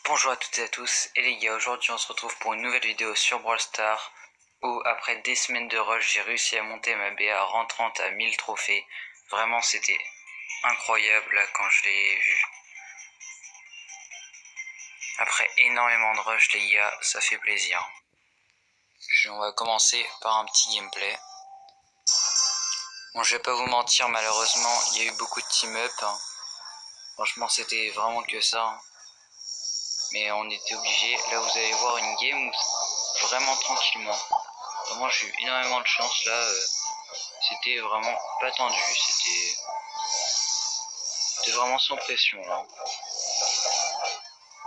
Bonjour à toutes et à tous, et les gars, aujourd'hui on se retrouve pour une nouvelle vidéo sur Brawl Stars où après des semaines de rush j'ai réussi à monter ma BA rentrante à 1000 trophées. Vraiment c'était incroyable là quand je l'ai vu. Après énormément de rush les gars, ça fait plaisir. On va commencer par un petit gameplay. Bon, je vais pas vous mentir, malheureusement il y a eu beaucoup de team-up. Franchement c'était vraiment que ça. Mais on était obligé. Là vous allez voir une game où vraiment tranquillement. Vraiment j'ai eu énormément de chance là. C'était vraiment pas tendu. C'était vraiment sans pression là.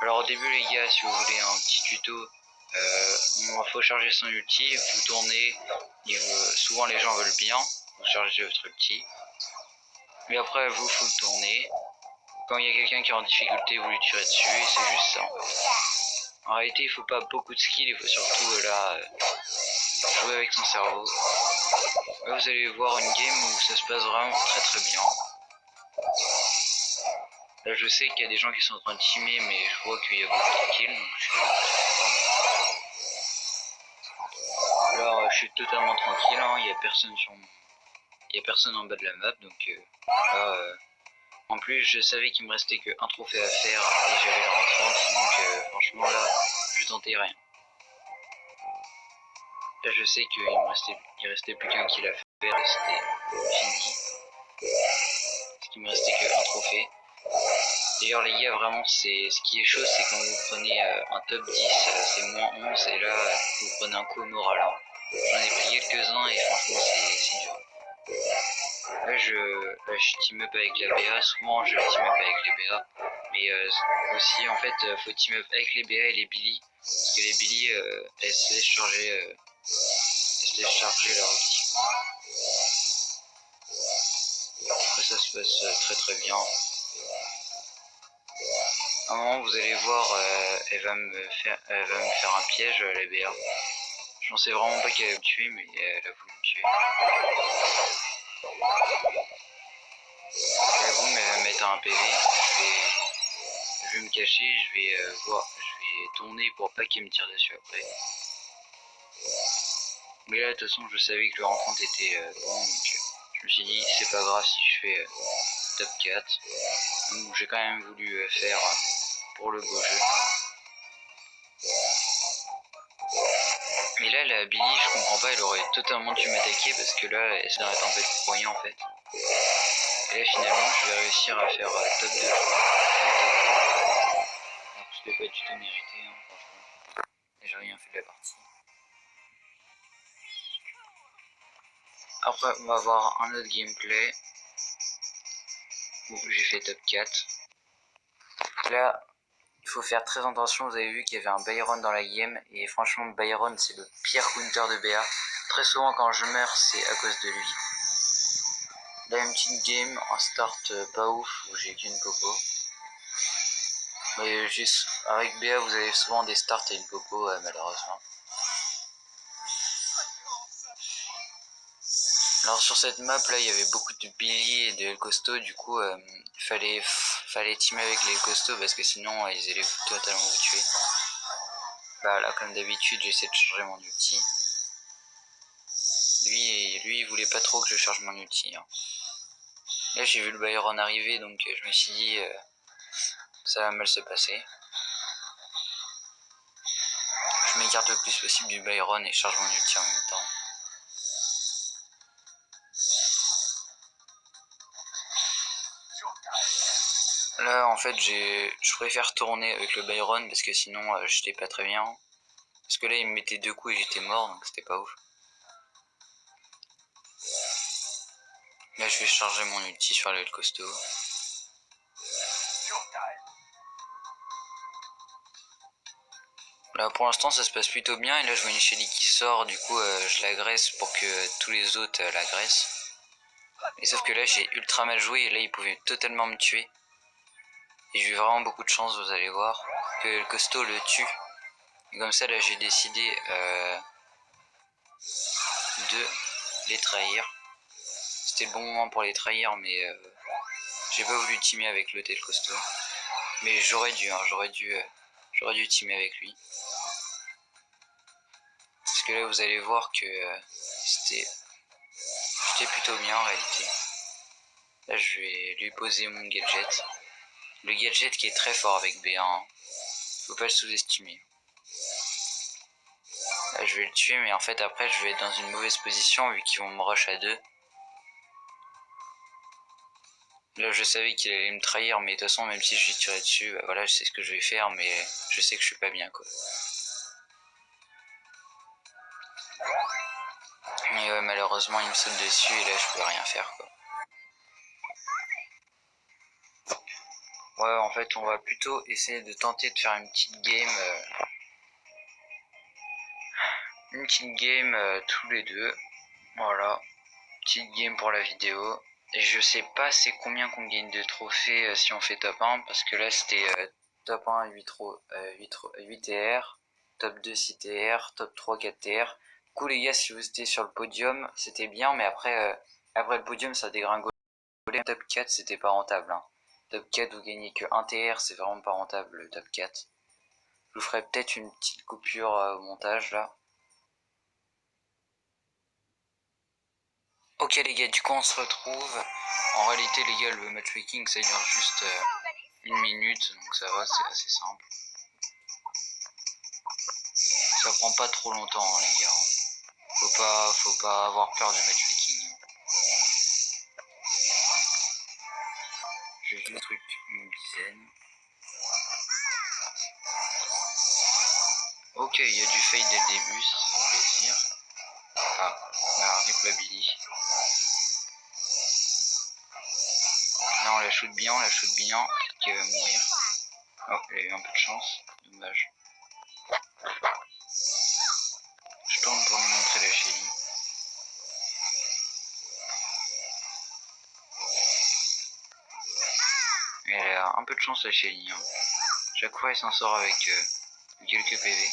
Alors au début les gars, si vous voulez un petit tuto, il faut charger son ulti, vous tournez, souvent les gens veulent bien, vous chargez votre ulti. Mais après vous faut le tourner. Quand il y a quelqu'un qui est en difficulté, vous lui tirez dessus et c'est juste ça en fait. En réalité il faut pas beaucoup de skill, il faut surtout jouer avec son cerveau. Là vous allez voir une game où ça se passe vraiment très très bien. Là je sais qu'il y a des gens qui sont en train de teamer mais je vois qu'il y a beaucoup de kills donc je suis très content. Alors je suis totalement tranquille, hein, il y a personne en bas de la map donc là en plus je savais qu'il me restait qu'un trophée à faire et j'avais la rentrante donc franchement là je tentais rien. Là je sais qu'il restait plus qu'un kill à faire et c'était fini. Parce qu'il me restait qu'un trophée. D'ailleurs les gars vraiment ce qui est chaud c'est quand vous prenez un top 10 c'est moins 11 et là vous prenez un coup au moral. Hein. J'en ai pris quelques-uns et franchement c'est dur. Là je team up avec la BA, souvent je team up avec les BA. Mais aussi en fait faut team up avec les BA et les Billy. Parce que les Billy elles se laissent charger leur outil. Là ça se passe très très bien. À un moment vous allez voir elle va me faire un piège la BA. Je pensais vraiment pas qu'elle allait me tuer mais elle a voulu me tuer. Là boum elle va me mettre un PV. Je vais me cacher, je vais tourner pour pas qu'il me tire dessus après. Mais là de toute façon je savais que le rencontre était bon donc je me suis dit c'est pas grave si je fais top 4. Donc j'ai quand même voulu faire pour le beau jeu. Mais là la Billy je comprends pas, elle aurait totalement dû m'attaquer parce que là elle s'arrête un peu de pour rien en fait. Et là finalement je vais réussir à faire top 2 je crois. Alors je l'ai pas du tout mérité hein, franchement. Et j'ai rien fait de la partie. Après on va voir un autre gameplay où j'ai fait top 4. Là il faut faire très attention, vous avez vu qu'il y avait un Byron dans la game et franchement Byron c'est le pire counter de BA. Très souvent quand je meurs c'est à cause de lui. Là une petite game, un start pas ouf où j'ai qu'une popo. Mais avec BA vous avez souvent des starts et une popo malheureusement. Alors sur cette map là il y avait beaucoup de Billy et de El Costo, du coup fallait teamer avec les El Costo parce que sinon ils allaient totalement vous tuer. Bah là comme d'habitude j'essaie de changer mon ulti. Lui il voulait pas trop que je charge mon ulti. Hein. Là j'ai vu le Byron arriver donc je me suis dit ça va mal se passer. Je m'écarte le plus possible du Byron et charge mon ulti en même temps. Là en fait je préfère tourner avec le Byron parce que sinon j'étais pas très bien. Parce que là il me mettait 2 coups et j'étais mort donc c'était pas ouf. Là je vais charger mon ulti sur le costaud. Là pour l'instant ça se passe plutôt bien et là je vois une Shelly qui sort, du coup je l'agresse pour que tous les autres l'agressent. Et sauf que là j'ai ultra mal joué et là il pouvait totalement me tuer. Et j'ai eu vraiment beaucoup de chance, vous allez voir, que le costaud le tue. Et comme ça là j'ai décidé de les trahir. C'était le bon moment pour les trahir mais j'ai pas voulu teamer avec le tel costaud. Mais j'aurais dû J'aurais dû teamer avec lui. Parce que là vous allez voir que j'étais plutôt bien en réalité. Là je vais lui poser mon gadget. Le gadget qui est très fort avec B1. Hein. Faut pas le sous-estimer. Là je vais le tuer mais en fait après je vais être dans une mauvaise position vu qu'ils vont me rush à 2. Là je savais qu'il allait me trahir mais de toute façon même si je lui tirais dessus, bah voilà je sais ce que je vais faire mais je sais que je suis pas bien quoi. Mais ouais malheureusement il me saute dessus et là je peux rien faire quoi. Ouais en fait on va plutôt essayer de tenter de faire une petite game tous les deux. Voilà, petite game pour la vidéo. Et je sais pas c'est combien qu'on gagne de trophées si on fait top 1 parce que là c'était top 1 8 TR, top 2 6 TR, top 3 4 TR. Du coup les gars si vous étiez sur le podium c'était bien mais après le podium ça dégringolait. Top 4 c'était pas rentable. Hein. Top 4 vous gagnez que 1 TR c'est vraiment pas rentable le top 4. Je vous ferai peut-être une petite coupure au montage là. Ok les gars, du coup on se retrouve. En réalité les gars, le matchmaking ça dure juste 1 minute, donc ça va, c'est assez simple. Ça prend pas trop longtemps hein, les gars. Faut pas avoir peur du matchmaking. J'ai juste le truc une dizaine. Ok, il y a du fade dès le début, ça fait plaisir. Ah, rip Billy. Non, on la shoot bien, peut-être qu'elle va mourir. Oh, elle a eu un peu de chance, dommage. Je tourne pour lui montrer la Shelly. Elle a un peu de chance la Shelly. Hein. Chaque fois elle s'en sort avec quelques PV.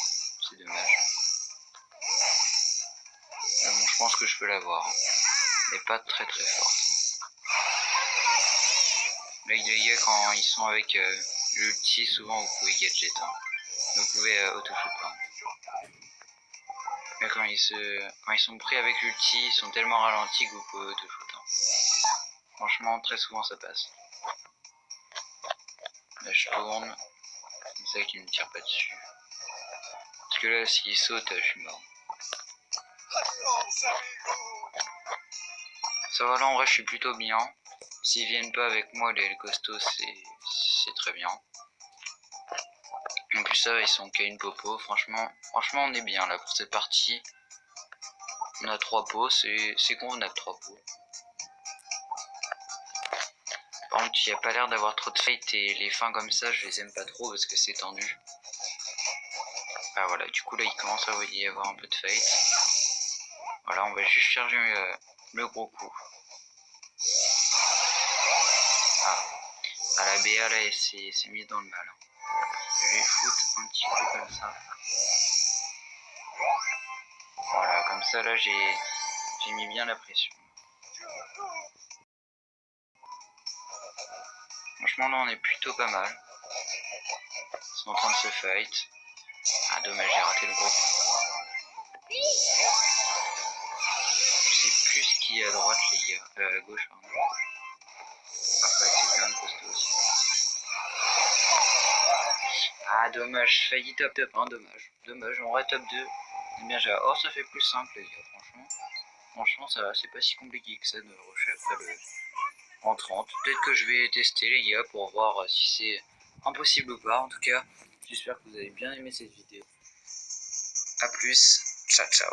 C'est dommage. Mais bon, je pense que je peux l'avoir. Hein. Mais pas très très forte. Là les gars quand ils sont avec l'ulti souvent vous pouvez gadget. Hein. Vous pouvez auto-shoot. Hein. Mais quand ils sont pris avec l'ulti, ils sont tellement ralentis que vous pouvez auto-shoot. Hein. Franchement très souvent ça passe. Là je tourne. C'est ça qui me tire pas dessus. Parce que là s'il saute je suis mort. Ça va là en vrai je suis plutôt bien. S'ils viennent pas avec moi les costauds c'est très bien. En plus ça ils sont qu'à une popo. Franchement on est bien là pour cette partie. On a 3 pots, c'est convenable 3 pots. Par contre il n'y a pas l'air d'avoir trop de fight et les fins comme ça je les aime pas trop parce que c'est tendu. Ah voilà du coup là il commence à y avoir un peu de fight. Voilà on va juste charger le gros coup. Ah la BA là elle s'est mise dans le mal. Je vais foutre un petit coup comme ça. Voilà comme ça là j'ai mis bien la pression. Franchement là on est plutôt pas mal. Ils sont en train de se fight. Ah dommage j'ai raté le gros. Je sais plus ce qu'il y a à droite les gars. À gauche pardon. Après c'est un costaud aussi. Ah dommage, failli top 1, dommage, on aurait top 2. C'est bien déjà. Oh ça fait plus simple les gars, franchement ça va, c'est pas si compliqué que ça de rusher après le en 30. Peut-être que je vais tester les gars pour voir si c'est impossible ou pas. En tout cas, j'espère que vous avez bien aimé cette vidéo. A plus, ciao ciao.